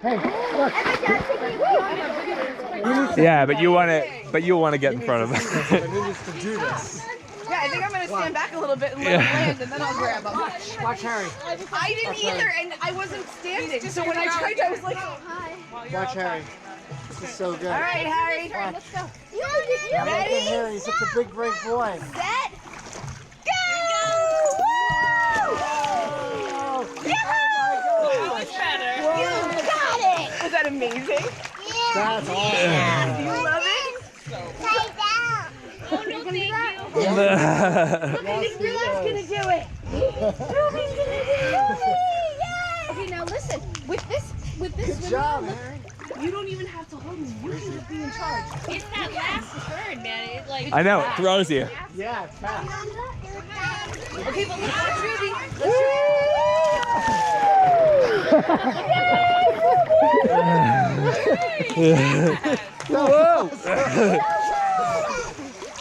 Hey, look. Yeah, but you want to get in front of him. He needs to do this. Yeah, I think I'm gonna stand back a little bit and let him land, and then I'll grab him. Watch Harry. I didn't either, and I wasn't standing, so when I tried, I was like, Watch Harry. This is so good. all right, Harry. Let's go. Ready? Harry, he's such a big, brave boy. Set. Go! You got it! Was that amazing? That's awesome. Do you love it? Oh, no, thank you. Look, I think Ruby's gonna do it. Ruby's gonna do it. Okay, now listen. With this Good job, Harry. you don't even have to hold me. You can just be in charge. It's that last third, man. It's like. I know, it throws you. Yeah, it's fast. Okay, but let's watch Ruby. Whoa!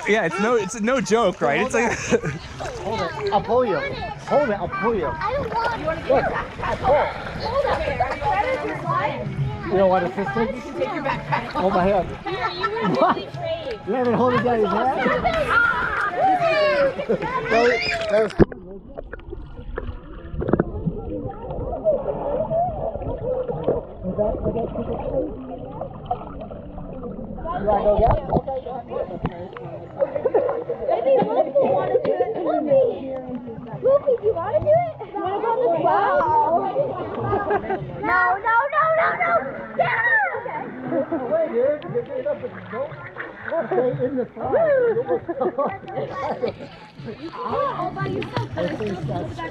Yeah, it's no joke, right? It's like Hold it. I'll pull you. Hold it. I'll pull you. I don't want it. Look, I'll pull. Hold up. You don't want assistance? Take your backpack. Hold my hand. You were really brave. You haven't holding daddy's hand? That was You want to go get it? Okay, yeah. Maybe Lucy want to do it. Lucy, do you want to do it? You want to go on the slide? No. Yeah! Wait, dude. You're getting up and don't stay in the slide. You can do it all by yourself. I think that's